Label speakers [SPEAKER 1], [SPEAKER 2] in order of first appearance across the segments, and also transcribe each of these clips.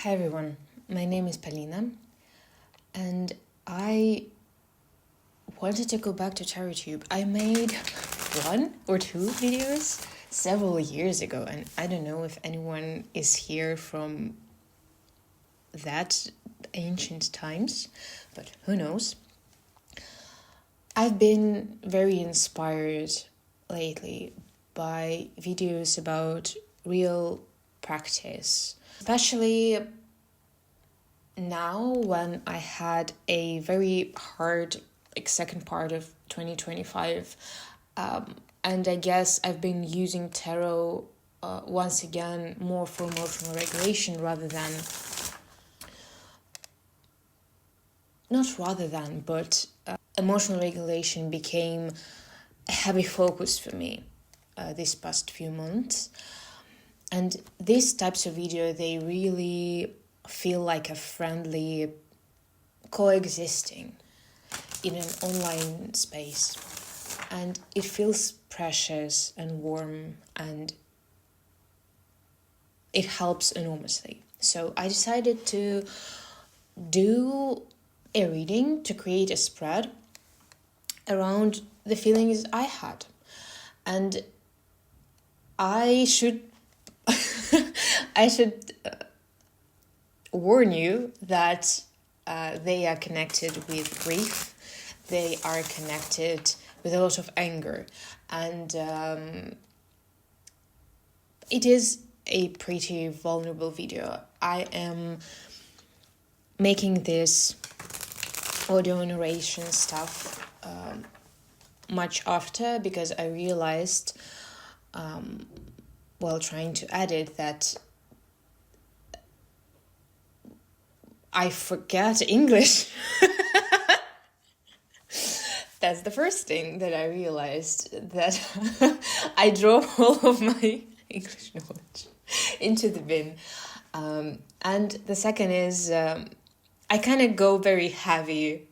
[SPEAKER 1] Hi everyone, my name is Polina, and I wanted to go back to TerraTube. I made one or two videos several years ago, and I don't know if anyone is here from that ancient times, but who knows. I've been very inspired lately by videos about real practice, especially now when I had a very hard second part of 2025, and I guess I've been using tarot once again more for emotional regulation but emotional regulation became a heavy focus for me this past few months. And these types of video, they really feel like a friendly coexisting in an online space. And it feels precious and warm, and it helps enormously. So I decided to do a reading to create a spread around the feelings I had. And I should warn you that they are connected with grief. They are connected with a lot of anger, and it is a pretty vulnerable video. I am making this audio narration stuff much after, because I realized while trying to edit that I forget English. That's the first thing that I realized, that I drove all of my English knowledge into the bin. And the second is I kind of go very heavy,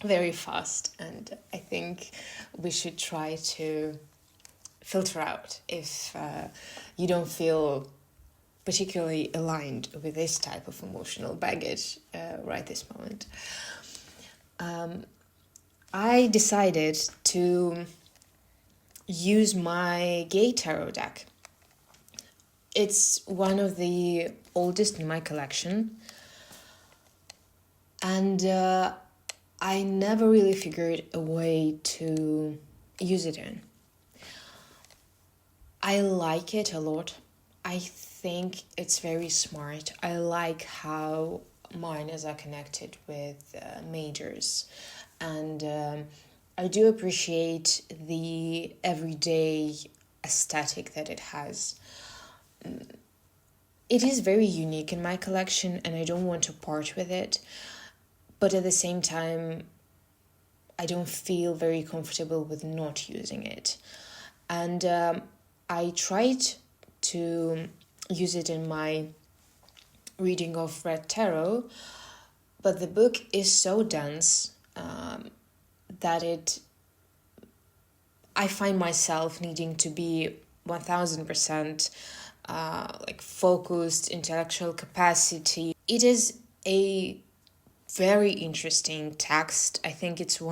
[SPEAKER 1] very fast, and I think we should try to filter out if you don't feel particularly aligned with this type of emotional baggage right this moment. I decided to use my gay tarot deck. It's one of the oldest in my collection, and I never really figured a way to use it in. I like it a lot. I think it's very smart. I like how minors are connected with majors, and I do appreciate the everyday aesthetic that it has. It is very unique in my collection, and I don't want to part with it, but at the same time, I don't feel very comfortable with not using it. And I tried to use it in my reading of Red Tarot, but the book is so dense that I find myself needing to be 1000% focused, intellectual capacity. It is a very interesting text. I think it's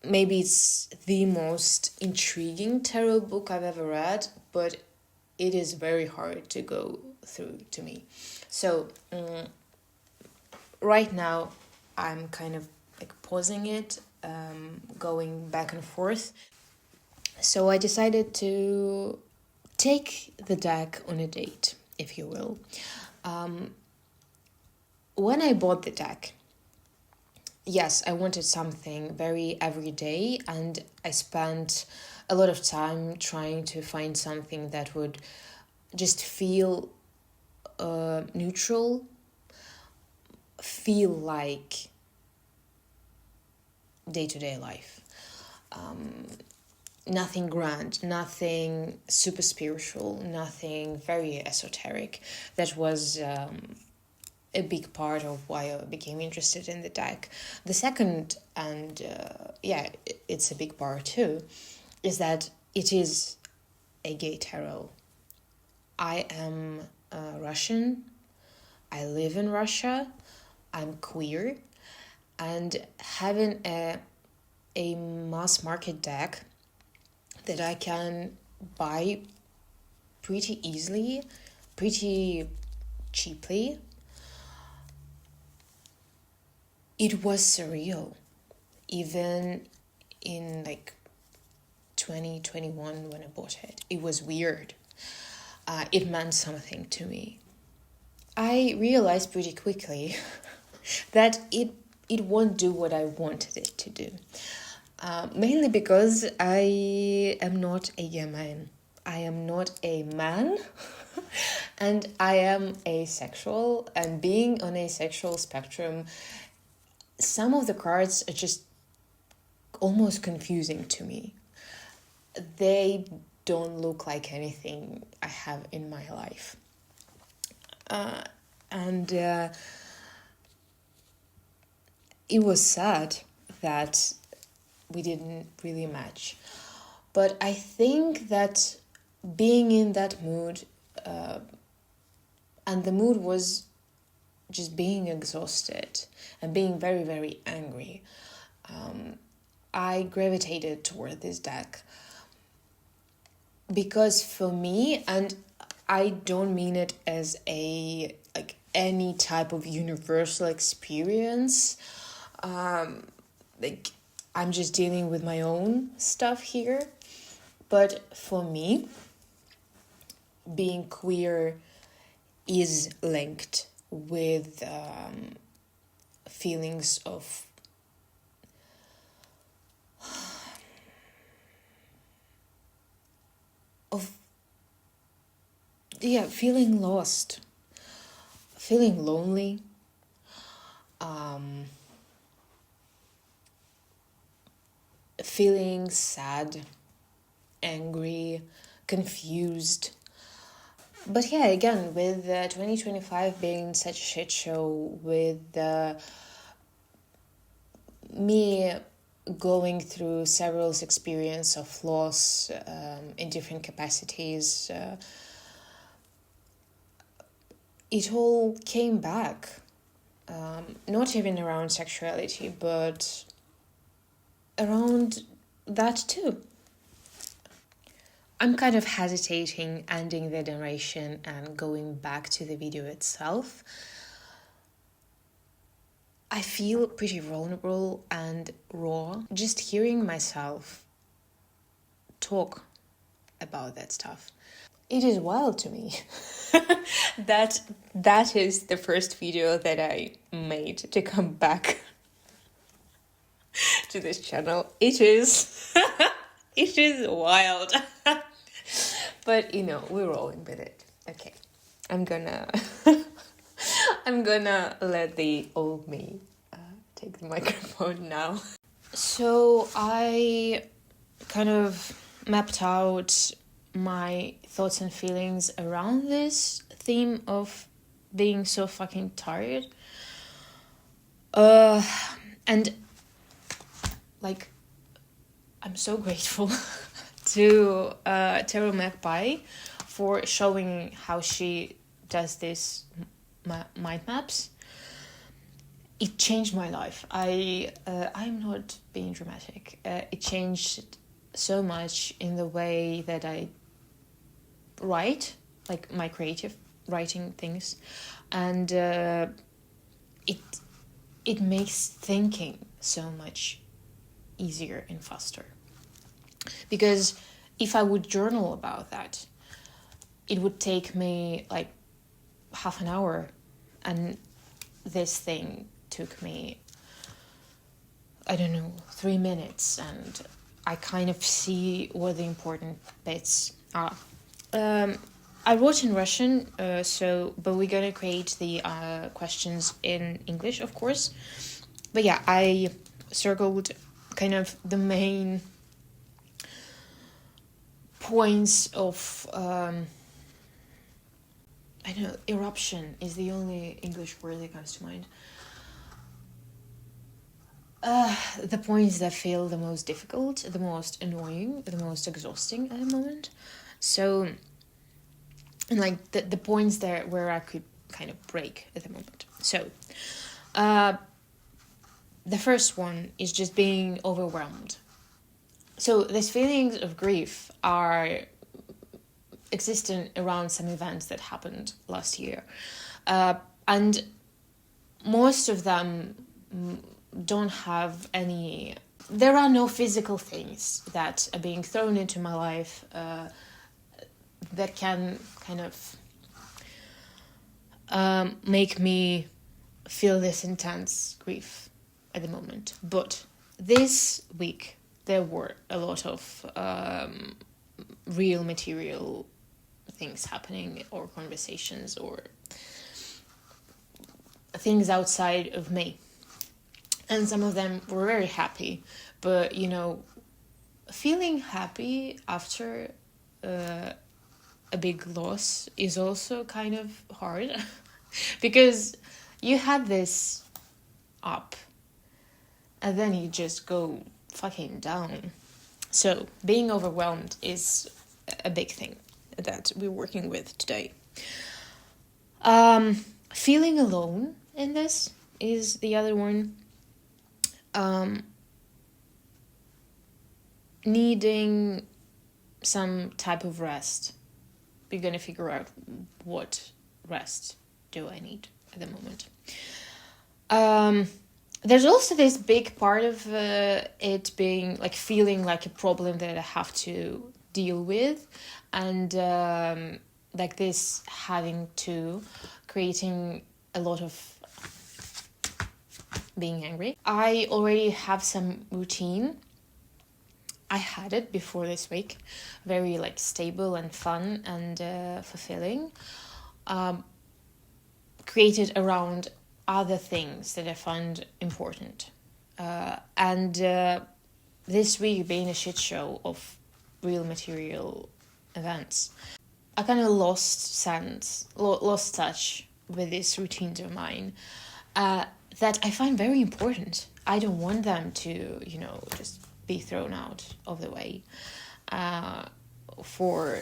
[SPEAKER 1] maybe it's the most intriguing tarot book I've ever read, but it is very hard to go through to me. So right now I'm kind of pausing it, going back and forth. So I decided to take the deck on a date, if you will. When I bought the deck, yes, I wanted something very everyday, and I spent a lot of time trying to find something that would just feel neutral, feel like day-to-day life. Nothing grand, nothing super spiritual, nothing very esoteric. That was a big part of why I became interested in the deck. The second, and it's a big part too, is that it is a gay tarot. I am Russian. I live in Russia. I'm queer. And having a mass market deck that I can buy pretty easily, pretty cheaply, it was surreal. Even in like 2021 when I bought it, it was weird. It meant something to me. I realized pretty quickly that it won't do what I wanted it to do. Mainly because I am not a gay man. I am not a man and I am asexual, and being on a sexual spectrum, some of the cards are just almost confusing to me. They don't look like anything I have in my life. And it was sad that we didn't really match. But I think that being in that mood, and the mood was just being exhausted and being very, very angry, I gravitated toward this deck. Because for me, and I don't mean it as a like any type of universal experience, like I'm just dealing with my own stuff here, but for me, being queer is linked with feelings of feeling lost, feeling lonely, feeling sad, angry, confused. But yeah, again, with 2025 being such a shit show, with me going through several experiences of loss in different capacities, it all came back. Not even around sexuality, but around that too. I'm kind of hesitating ending the narration and going back to the video itself. I feel pretty vulnerable and raw just hearing myself talk about that stuff. It is wild to me that is the first video that I made to come back to this channel. It is it is wild. But you know, we're rolling with it. Okay. I'm gonna let the old me take the microphone now. So I kind of mapped out my thoughts and feelings around this theme of being so fucking tired. And like, I'm so grateful to Tarot Magpie for showing how she does this mind maps. It changed my life. I'm not being dramatic. It changed so much in the way that I write, like my creative writing things, and it makes thinking so much easier and faster. Because if I would journal about that, it would take me like half an hour, and this thing took me, I don't know, 3 minutes, and I kind of see what the important bits are. I wrote in Russian, but we're gonna create the questions in English, of course. But yeah, I circled kind of the main points of I don't know, eruption is the only English word that comes to mind. The points that feel the most difficult, the most annoying, the most exhausting at the moment. So and like the points there where I could kind of break at the moment. So the first one is just being overwhelmed. So these feelings of grief are existent around some events that happened last year, and most of them don't have any. There are no physical things that are being thrown into my life that can kind of make me feel this intense grief at the moment. But this week there were a lot of real material things happening, or conversations, or things outside of me. And some of them were very happy, but feeling happy after a big loss is also kind of hard because you had this up and then you just go fucking down. So being overwhelmed is a big thing that we're working with today. Feeling alone in this is the other one. Needing some type of rest. We're going to figure out what rest do I need at the moment. There's also this big part of it being like feeling like a problem that I have to deal with, and like this having to creating a lot of being angry. I already have some routine. I had it before this week, very like stable and fun and fulfilling, created around other things that I find important. And this week being a shit show of real material events, I kind of lost touch with these routines of mine that I find very important. I don't want them to, just be thrown out of the way for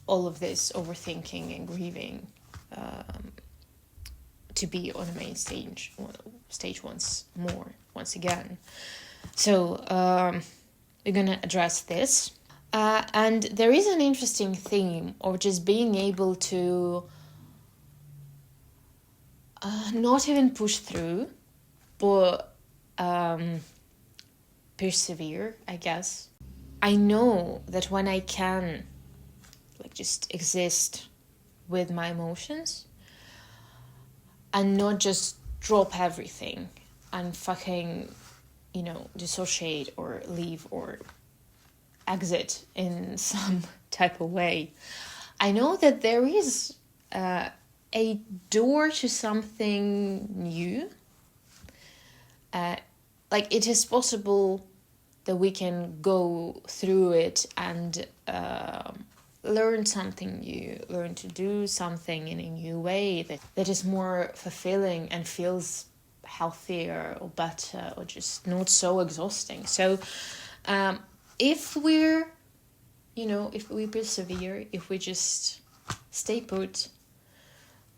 [SPEAKER 1] all of this overthinking and grieving to be on the main stage once again. So we're gonna address this, and there is an interesting theme of just being able to not even push through, but persevere, I guess. I know that when I can just exist with my emotions and not just drop everything and fucking, dissociate or leave or exit in some type of way, I know that there is a door to something new. It is possible that we can go through it and learn something new, learn to do something in a new way that is more fulfilling and feels healthier or better or just not so exhausting. So if we persevere, if we just stay put,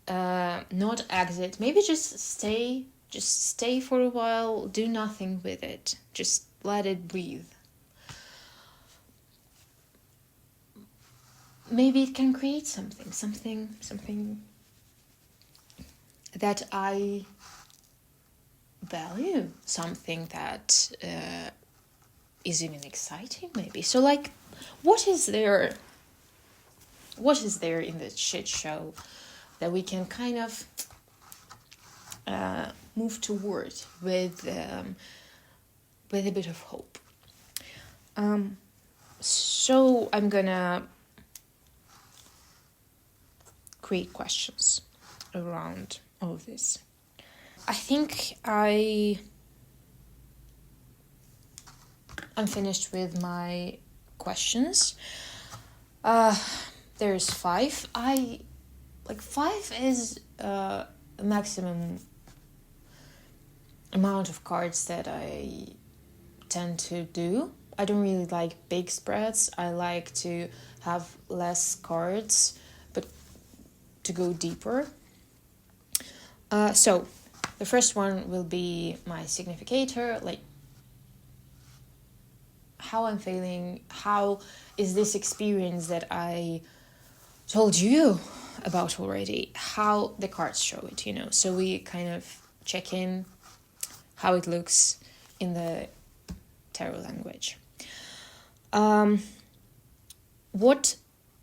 [SPEAKER 1] not exit, maybe just stay for a while, do nothing with it, just let it breathe. Maybe it can create something that I value, something that is even exciting, maybe. So, what is there in this shit show that we can kind of move toward with a bit of hope? So I'm gonna create questions around all of this. I think I'm finished with my questions. There's 5. 5 is a maximum amount of cards that I tend to do. I don't really like big spreads. I like to have less cards, but to go deeper. So the first one will be my significator, like how I'm feeling, how is this experience that I told you about already, how the cards show it, So we kind of check in how it looks in the tarot language. What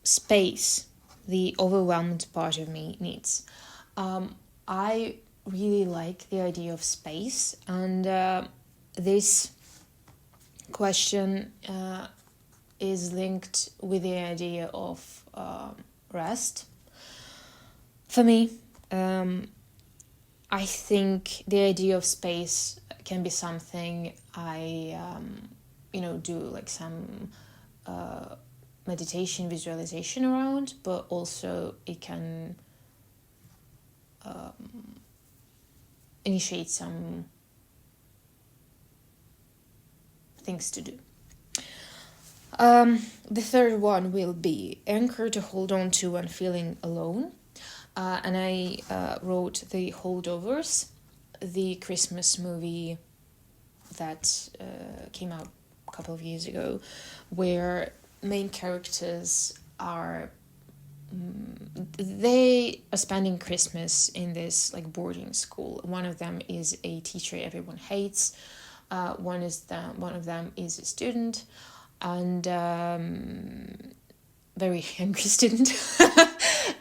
[SPEAKER 1] space the overwhelmed part of me needs. I really like the idea of space, and this question is linked with the idea of rest. For me, I think the idea of space can be something I, do like some meditation, visualization around, but also it can initiate some things to do. The third one will be anchor to hold on to when feeling alone. And I wrote The Holdovers, the Christmas movie that came out a couple of years ago, where main characters are they are spending Christmas in this like boarding school. One of them is a teacher everyone hates. One of them is a student, and very angry student,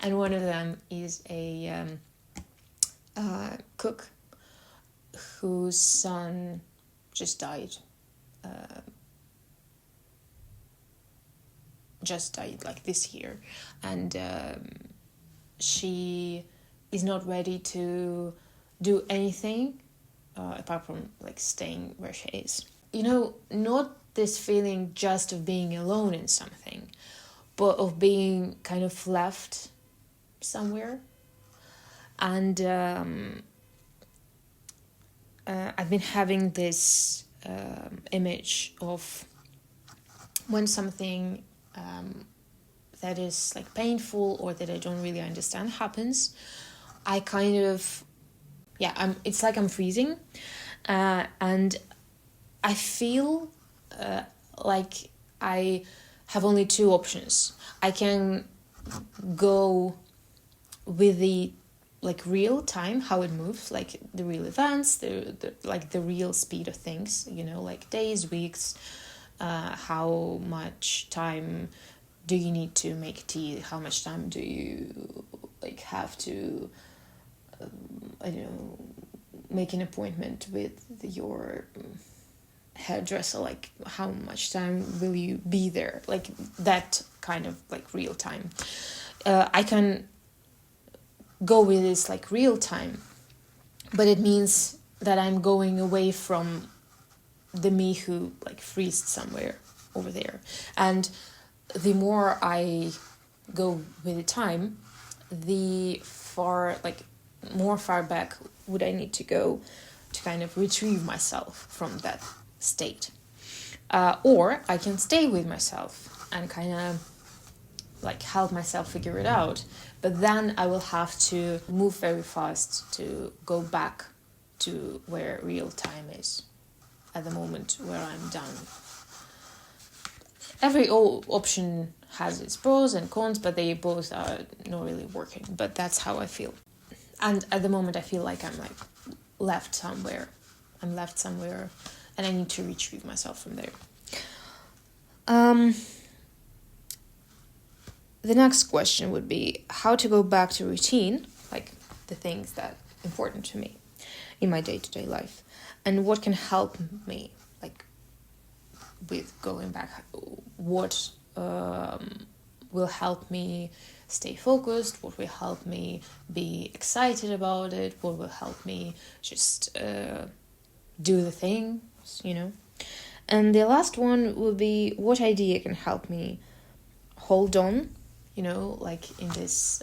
[SPEAKER 1] and one of them is a cook whose son just died. Like this year, and she is not ready to do anything apart from like staying where she is. Not this feeling just of being alone in something, but of being kind of left somewhere. And I've been having this image of when something that is like painful or that I don't really understand happens, I kind of, it's like I'm freezing, and I feel like I have only two options. I can go with the like real time, how it moves, like the real events, the real speed of things, like days, weeks, how much time do you need to make tea, how much time do you like have to make an appointment with your hairdresser, like how much time will you be there, like that kind of like real time. I can go with this like real time, but it means that I'm going away from the me who like freezed somewhere over there. And the more I go with the time, the more far back would I need to go to kind of retrieve myself from that state. Or I can stay with myself and kind of like help myself figure it out, but then I will have to move very fast to go back to where real time is at the moment where I'm done. Every option has its pros and cons, but they both are not really working. But that's how I feel. And at the moment I feel like I'm like left somewhere. And I need to retrieve myself from there. The next question would be how to go back to routine, like the things that are important to me in my day-to-day life, and what can help me like with going back. What will help me stay focused, what will help me be excited about it, what will help me just do the things, And the last one will be what idea can help me hold on, like in this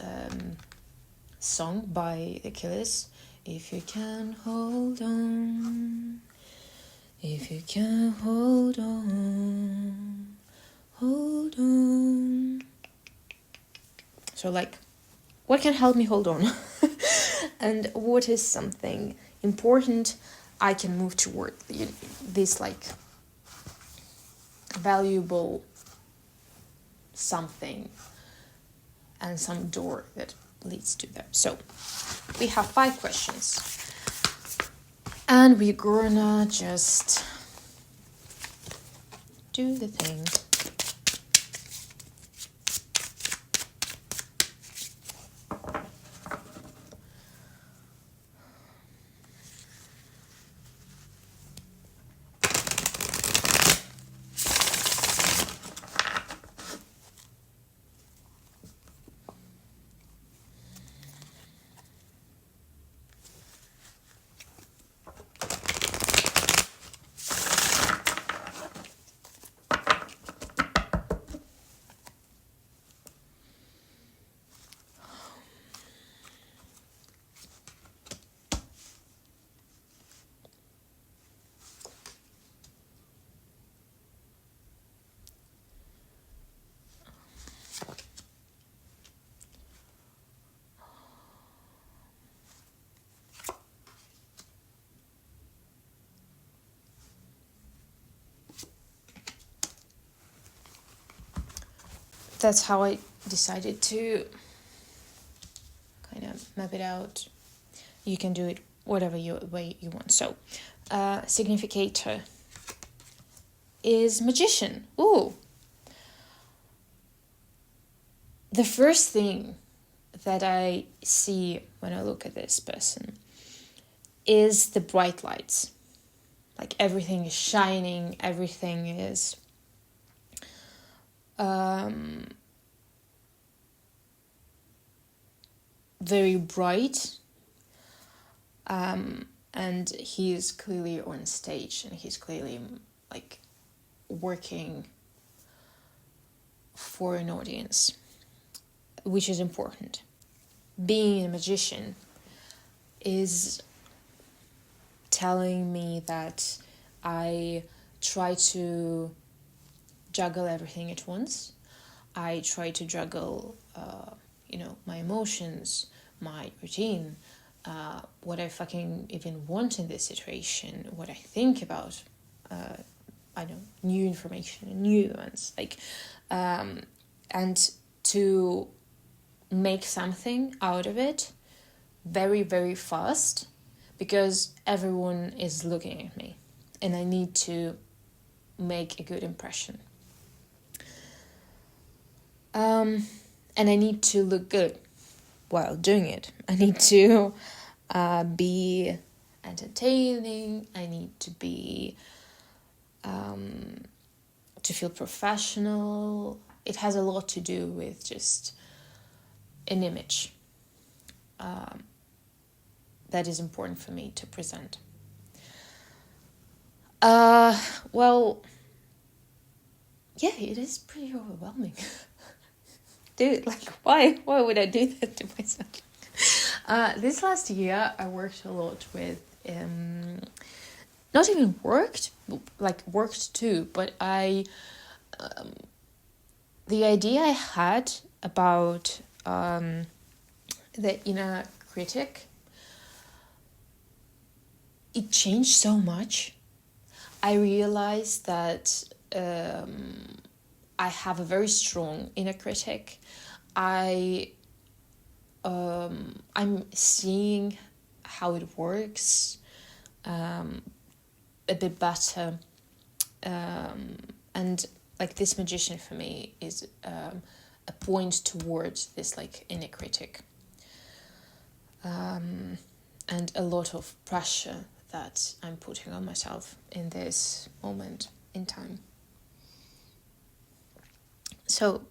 [SPEAKER 1] song by the Killers. If you can hold on, if you can hold on, hold on. So like what can help me hold on? And what is something important I can move toward this like valuable something and some door that leads to that. So we have 5 questions and we're gonna just do the thing. That's how I decided to kind of map it out. You can do it whatever way you want. So, significator is magician. Ooh. The first thing that I see when I look at this person is the bright lights. Like everything is shining, everything is very bright, and he is clearly on stage and he's clearly like working for an audience, which is important. Being a magician is telling me that I try to juggle everything at once. I try to juggle, my emotions, my routine, what I fucking even want in this situation, what I think about, new information, new events, and to make something out of it very, very fast, because everyone is looking at me and I need to make a good impression. And I need to look good while doing it. I need to be entertaining. I need to be to feel professional. It has a lot to do with just an image that is important for me to present. It is pretty overwhelming. Dude, why would I do that to myself? This last year, I worked a lot with, not even worked too, but the idea I had about the inner critic, it changed so much. I realized that I have a very strong inner critic. I'm seeing how it works a bit better, and this magician for me is a point towards this inner critic, and a lot of pressure that I'm putting on myself in this moment in time. So,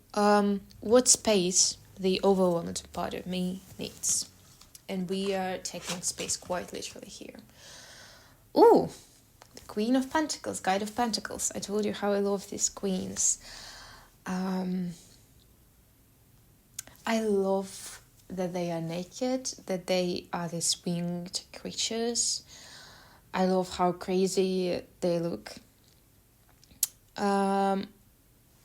[SPEAKER 1] what space the overwhelmed part of me needs? And we are taking space quite literally here. Ooh, the Queen of Pentacles, Guide of Pentacles. I told you how I love these queens. I love that they are naked, that they are these winged creatures. I love how crazy they look.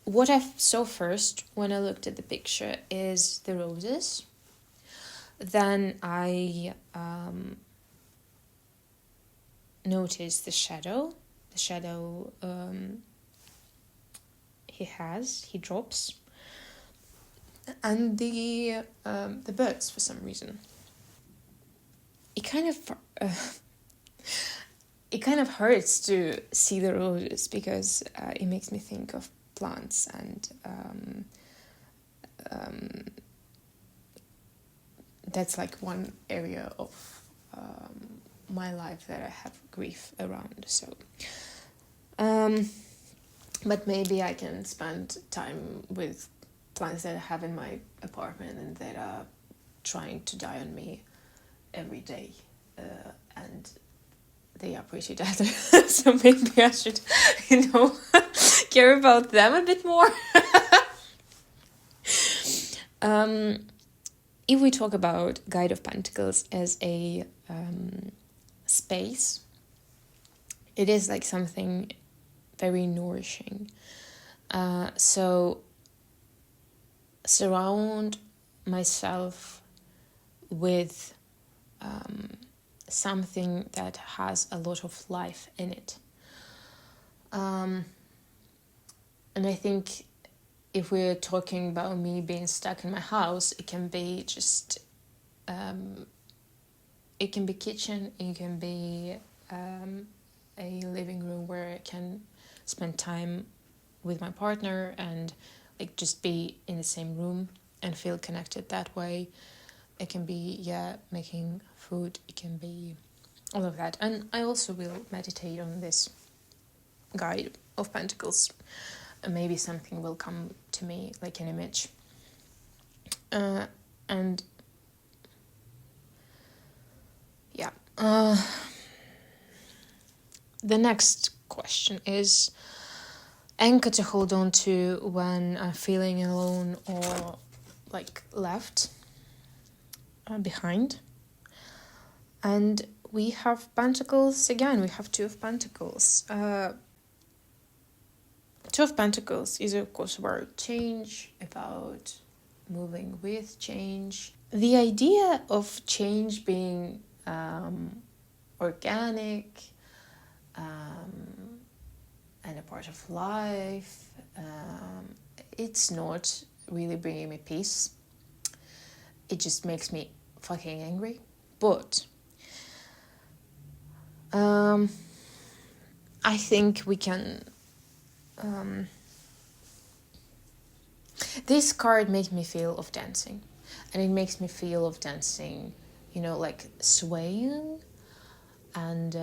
[SPEAKER 1] What I saw first when I looked at the picture is the roses. Then I notice the shadow he drops, and the birds for some reason. It kind of hurts to see the roses because it makes me think of plants, and that's like one area of my life that I have grief around. So, but maybe I can spend time with plants that I have in my apartment and that are trying to die on me every day, and they are pretty dead. So maybe I should, care about them a bit more. If we talk about Guide of Pentacles as a space, it is like something very nourishing. So surround myself with something that has a lot of life in it. And I think if we're talking about me being stuck in my house, it can be just, it can be kitchen, it can be a living room where I can spend time with my partner and like just be in the same room and feel connected that way. It can be, making food, it can be all of that. And I also will meditate on this Guide of Pentacles. Maybe something will come to me, like an image. And yeah. The next question is anchor to hold on to when I'm feeling alone or like left behind. And we have Pentacles again. We have Two of Pentacles. Two of Pentacles is, of course, about change, about moving with change. The idea of change being organic and a part of life, it's not really bringing me peace. It just makes me fucking angry. But I think we can... this card makes me feel of dancing. And it makes me feel of dancing, like swaying. And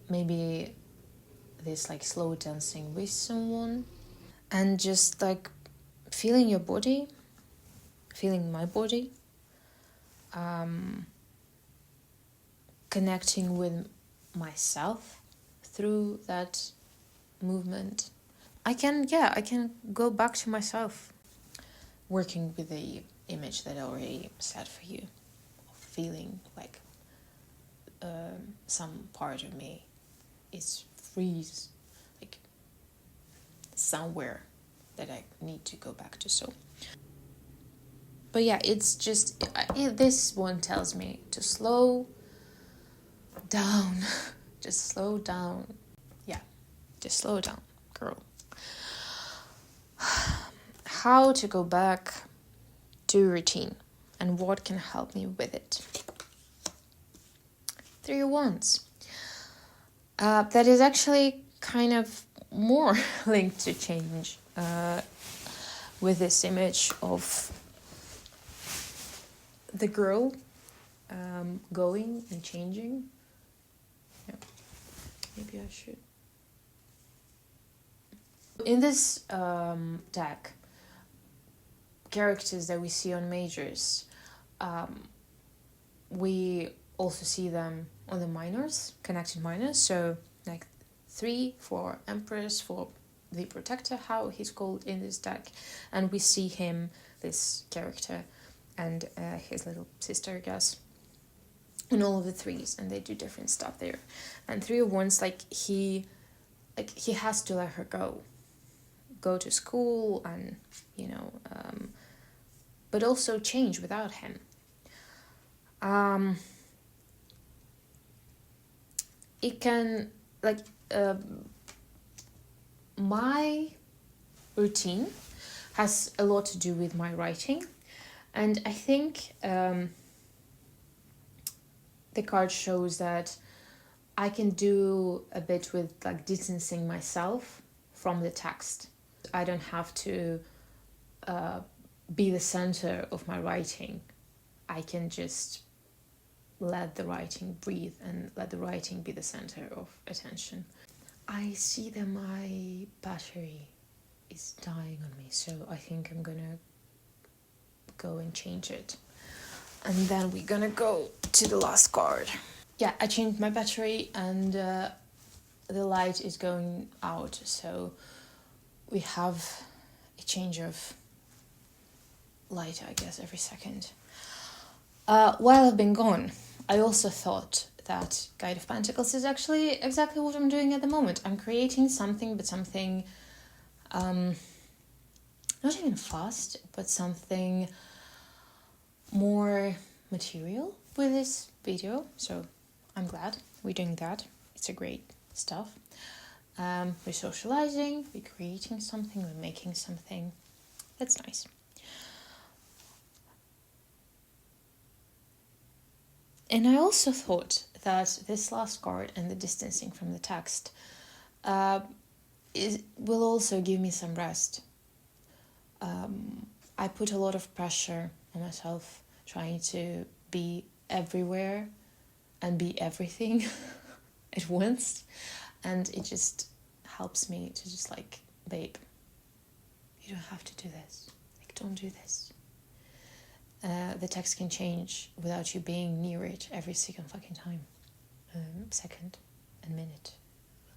[SPEAKER 1] maybe this like slow dancing with someone. And just like feeling your body. Feeling my body. Connecting with myself through that movement. I can go back to myself, working with the image that I already set for you, of feeling like some part of me is freeze, like somewhere that I need to go back to. So, but yeah, it's just this one tells me to slow down. Just slow down. Yeah, just slow down, girl. How to go back to routine and what can help me with it. Three of Wands. That is actually kind of more linked to change with this image of the girl going and changing. Yeah. Maybe I should. In this deck, characters that we see on majors, we also see them on the minors, connected minors. So like 3 for Empress, for the Protector, how he's called in this deck. And we see him, this character, and his little sister, I guess, in all of the threes, and they do different stuff there. And Three of Wands, he has to let her go to school, and but also change without him. it can, like, my routine has a lot to do with my writing, and I think the card shows that I can do a bit with, like, distancing myself from the text. I don't have to be the center of my writing. I can just let the writing breathe and let the writing be the center of attention. I see that my battery is dying on me, so I think I'm gonna go and change it. And then we're gonna go to the last card. Yeah, I changed my battery and the light is going out, so we have a change of light, I guess, every second. While I've been gone, I also thought that Guide of Pentacles is actually exactly what I'm doing at the moment. I'm creating something, but something not even fast, but something more material with this video. So I'm glad we're doing that. It's a great stuff. We're socializing, we're creating something, we're making something. That's nice. And I also thought that this last card and the distancing from the text will also give me some rest. I put a lot of pressure on myself trying to be everywhere and be everything at once, and it just helps me to just, like, babe, you don't have to do this. Like, don't do this. The text can change without you being near it every single fucking time. Second, a minute,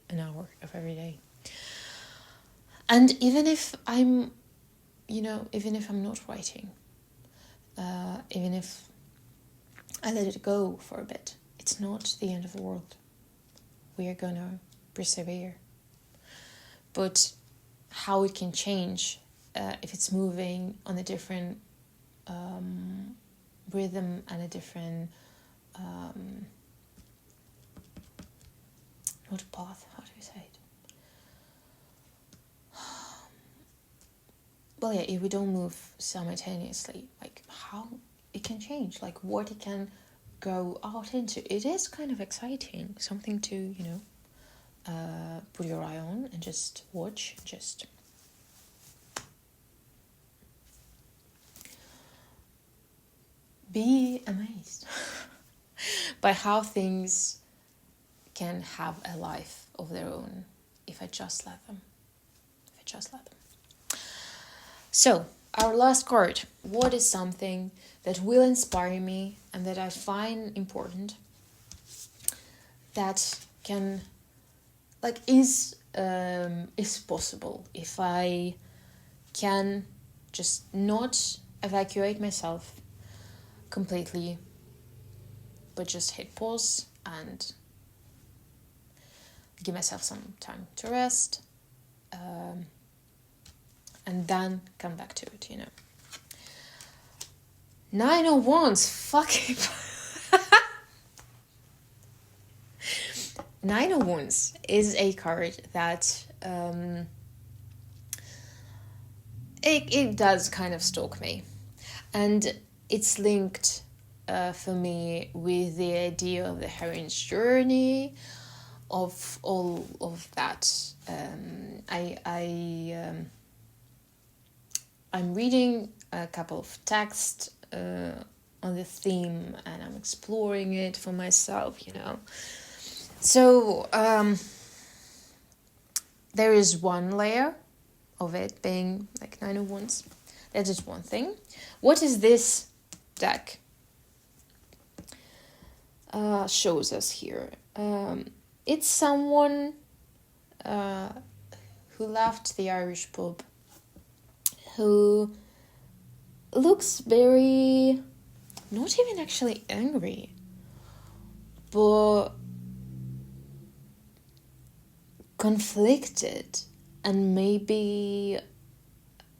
[SPEAKER 1] an hour of every day. And even if I'm not writing, even if I let it go for a bit, it's not the end of the world. We are gonna persevere. But how it can change if it's moving on a different rhythm and a different not path, how do you say it? Well, yeah, if we don't move simultaneously, like, how it can change, like what it can go out into. It is kind of exciting, something to, put your eye on and just watch, just be amazed by how things can have a life of their own if I just let them. So, our last card. What is something that will inspire me and that I find important, that can, like, is possible if I can just not evacuate myself completely, but just hit pause and give myself some time to rest, and then come back to it, 9 of Wands, fucking 9 of Wands is a card that it does kind of stalk me, and it's linked for me with the idea of the heroine's journey, of all of that. I'm reading a couple of texts on the theme, and I'm exploring it for myself, So there is one layer of it being like 9 of Wands. That is one thing. What is this deck shows us here? It's someone who left the Irish pub, who looks very, not even actually angry, but conflicted, and maybe,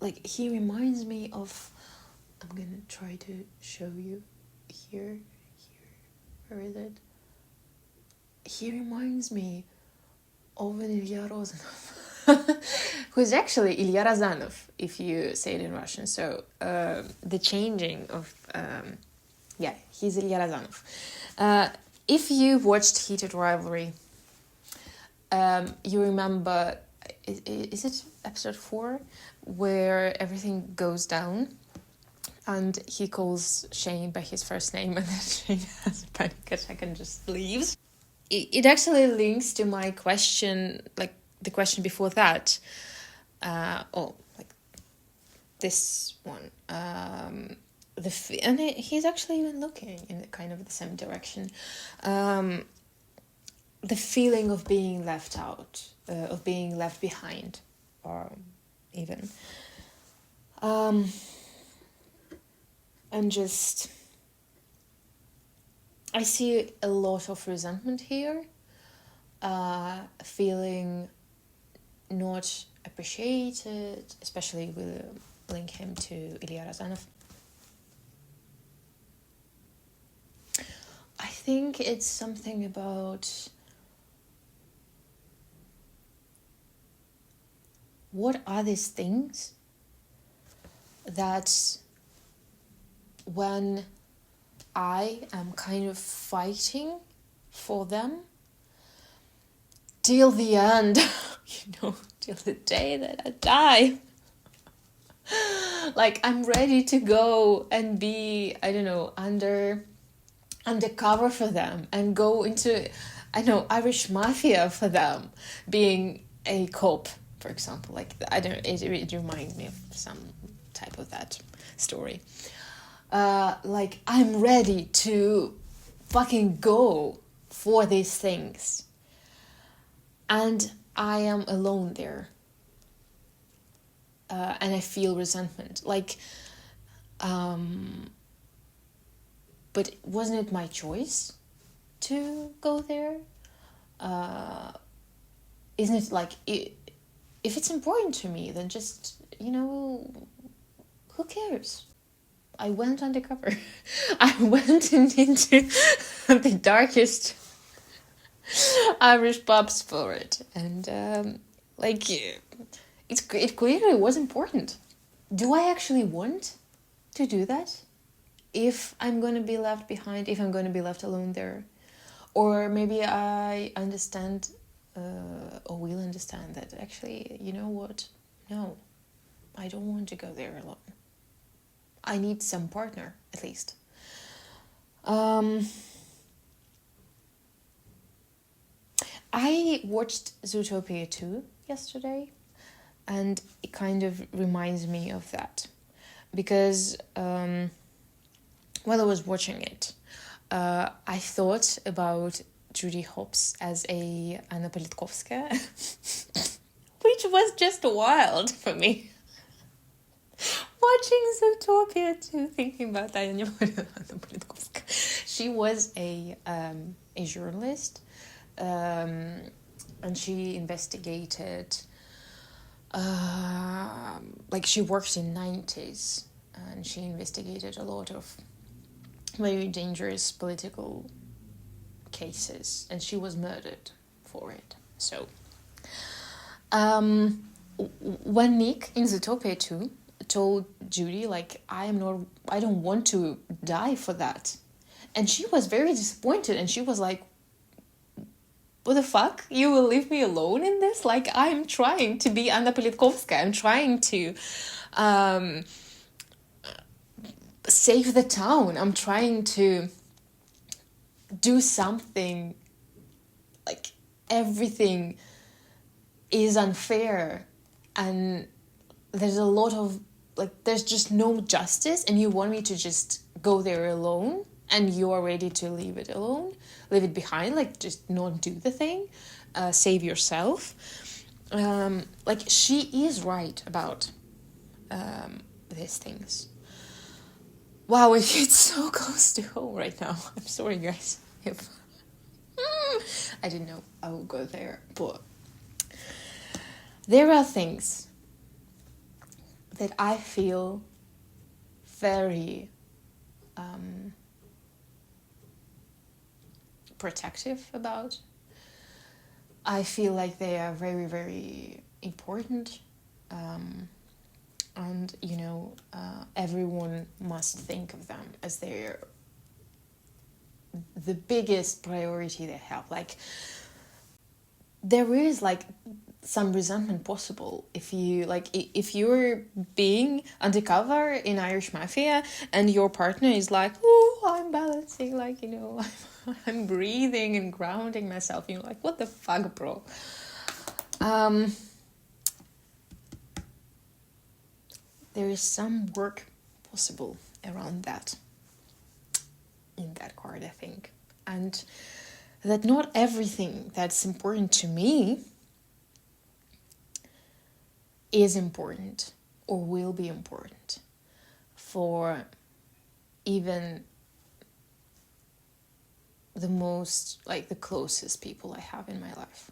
[SPEAKER 1] like, he reminds me of, I'm gonna try to show you here. Where is it? He reminds me of an Ilya Rozanov, who is actually Ilya Razanov, if you say it in Russian. So the changing of, he's Ilya Razanov. If you watched Heated Rivalry, you remember, is it episode 4, where everything goes down and he calls Shane by his first name and then Shane has a panic attack and just leaves? It actually links to my question, like the question before that, like this one. And he's actually even looking in kind of the same direction. The feeling of being left out, of being left behind, or even, and just. I see a lot of resentment here, feeling not appreciated, especially with link him to Ilya Razanov. I think it's something about what are these things that when I am kind of fighting for them till the end, till the day that I die. Like, I'm ready to go and be, undercover for them and go into, Irish mafia for them, being a cop, for example. Like, it reminds me of some type of that story. Like, I'm ready to fucking go for these things. And I am alone there. And I feel resentment. Like, but wasn't it my choice to go there? Isn't it like, if it's important to me, then just, who cares? I went undercover. I went into the darkest Irish pubs for it. And, it clearly was important. Do I actually want to do that? If I'm going to be left behind, if I'm going to be left alone there? Or maybe I understand, or will understand that actually, you know what? No, I don't want to go there alone. I need some partner, at least. I watched Zootopia 2 yesterday, and it kind of reminds me of that. Because while I was watching it, I thought about Judy Hopps as a Anna Politkovskaya, which was just wild for me. Watching Zootopia 2, thinking about Anna Politkovskaya. She was a journalist, and she investigated, she worked in 90s, and she investigated a lot of very dangerous political cases, and she was murdered for it. So, when Nick in Zootopia 2 told Judy, like, I don't want to die for that, and she was very disappointed, and she was like, what the fuck? You will leave me alone in this? Like, I'm trying to be Anna Politkovskaya. I'm trying to save the town. I'm trying to do something. Like, everything is unfair. And there's a lot of, there's just no justice. And you want me to just go there alone? And you are ready to leave it alone? Leave it behind? Just not do the thing? Save yourself? She is right about these things. Wow, it hits so close to home right now. I'm sorry, guys. If I didn't know I would go there. But there are things that I feel very protective about. I feel like they are very, very important. And, everyone must think of them as the biggest priority they have. Like, there is, like, some resentment possible if you're being undercover in Irish mafia and your partner is like, oh, I'm balancing, like, I'm breathing and grounding myself. You're like, what the fuck, bro? There is some work possible around that in that card, I think. And that not everything that's important to me is important or will be important for even the most, like, the closest people I have in my life.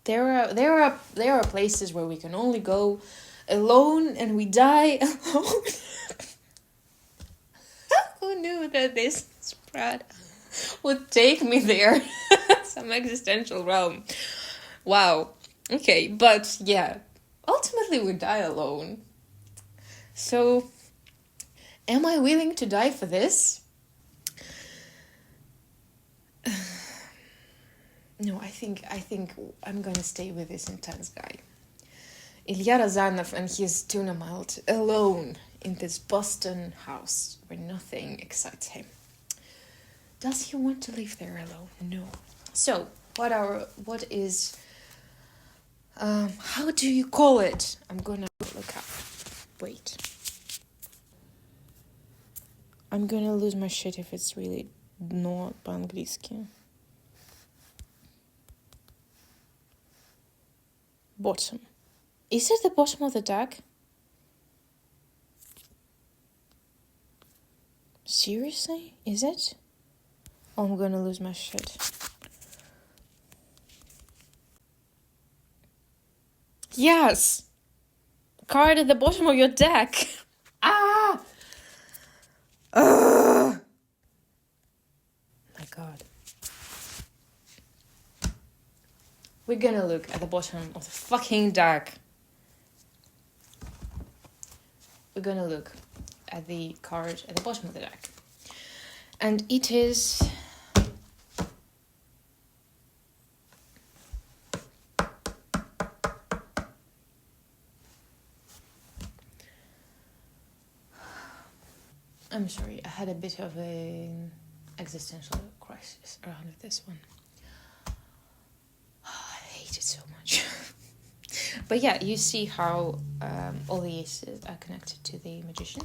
[SPEAKER 1] There are places where we can only go alone and we die alone. Who knew that this spread would take me there? Some existential realm. Wow. Okay, but yeah, ultimately we die alone. So, am I willing to die for this? No, I think I'm gonna stay with this intense guy. Ilya Razanov and his tuna melt alone in this Boston house where nothing excites him. Does he want to live there alone? No. So, what is, how do you call it? I'm gonna look up. Wait. I'm gonna lose my shit if it's really not по-английски. Bottom. Is it the bottom of the deck? Seriously? Is it? Oh, I'm gonna lose my shit. Yes! Card at the bottom of your deck. Ah! Ugh! My god. We're gonna look at the bottom of the fucking deck. We're gonna look at the card at the bottom of the deck. And it is... I'm sorry, I had a bit of an existential crisis around this one. I hate it so much. But yeah, you see how all the aces are connected to the magician.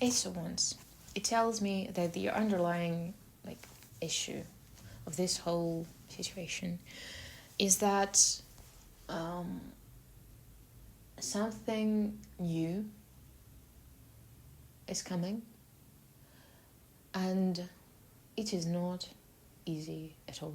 [SPEAKER 1] Ace of Wands. It tells me that the underlying issue of this whole situation is that something new is coming, and it is not easy at all.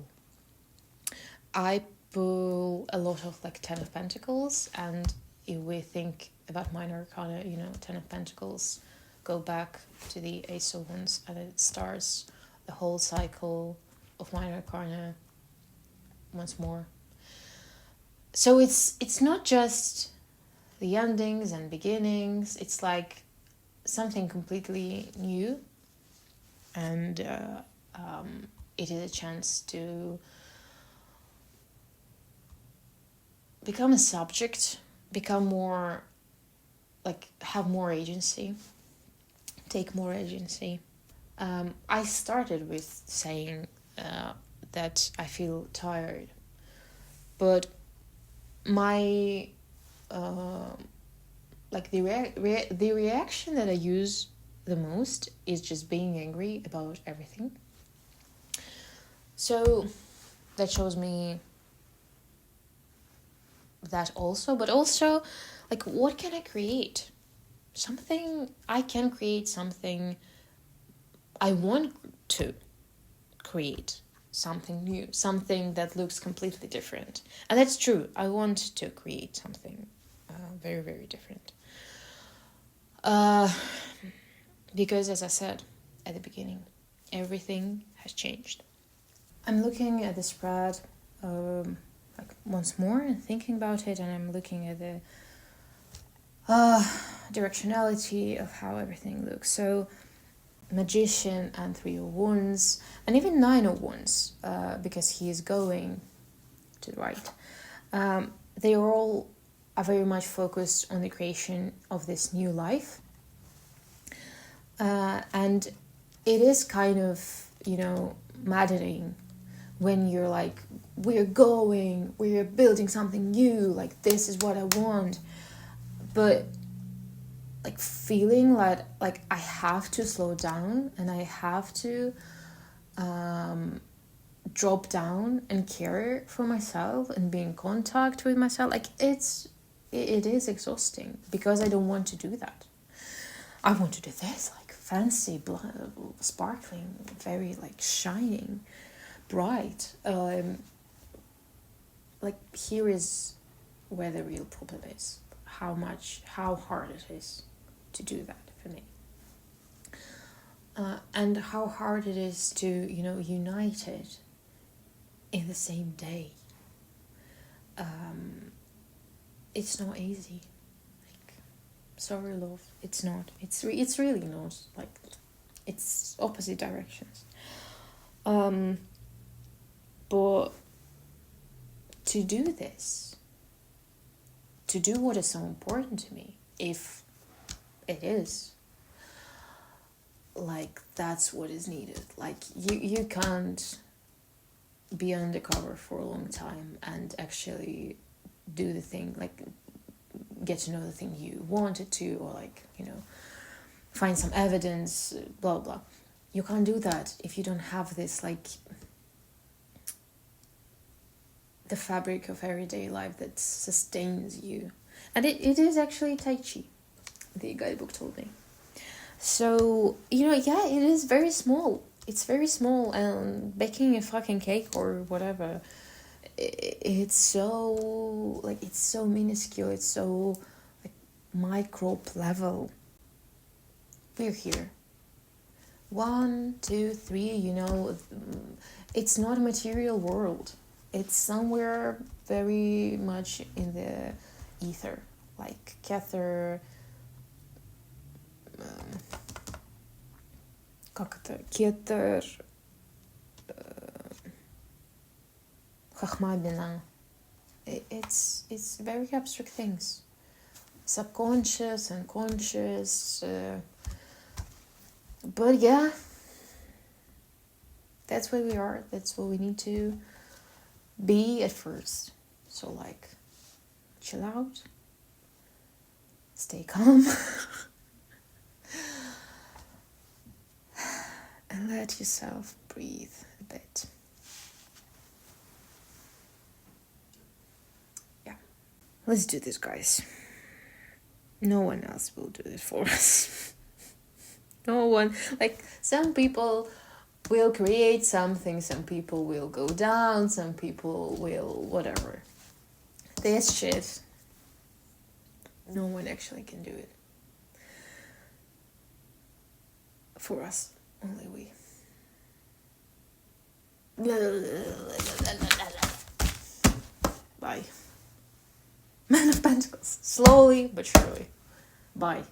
[SPEAKER 1] I pull a lot of Ten of Pentacles, and if we think about minor arcana, Ten of Pentacles go back to the Ace of Wands, and it starts the whole cycle of minor arcana once more. So it's not just the endings and beginnings, it's like something completely new, and it is a chance to become a subject, become more, have more agency, take more agency. I started with saying that I feel tired, but my the reaction that I use the most is just being angry about everything. So that shows me that also, but also what can I create? I can create something. I want to create something new, something that looks completely different. And that's true. I want to create something very, very different. Because as I said at the beginning, everything has changed. I'm looking at the spread like once more and thinking about it, and I'm looking at the directionality of how everything looks. So Magician and Three of Wands, and even Nine of Wands, because he is going to the right. They all are very much focused on the creation of this new life. And it is kind of, maddening when you're like, we're building something new, like this is what I want. But like feeling like I have to slow down and I have to drop down and care for myself and be in contact with myself, like it is exhausting, because I don't want to do that. I want to do this, like fancy, sparkling, very like shining, bright. Like here is where the real problem is. How hard it is to do that for me. And how hard it is to, unite it in the same day. It's not easy. Like, sorry, love, it's not. It's really not. Like, it's opposite directions. But to do this, to do what is so important to me, if it is, like, that's what is needed. Like, you can't be undercover for a long time and actually do the thing, like, get to know the thing you wanted to, or like, find some evidence, blah, blah. You can't do that if you don't have this, like, the fabric of everyday life that sustains you. And it is actually Tai Chi, the guidebook told me. So, it is very small. It's very small, and baking a fucking cake or whatever, it's so, like, it's so minuscule, it's so, like, micro level. We're here. 1, 2, 3, it's not a material world. It's somewhere very much in the ether, like Kether, Кетер, Chachma. It's very abstract things, subconscious, unconscious, but yeah, that's where we are. That's what we need to be at first. So, like, chill out, stay calm, and let yourself breathe a bit. Yeah, let's do this, guys. No one else will do this for us. No one. Like, some people will create something, some people will go down, some people will whatever. This shit, no one actually can do it for us, only we. Bye. Man of Pentacles, slowly but surely. Bye.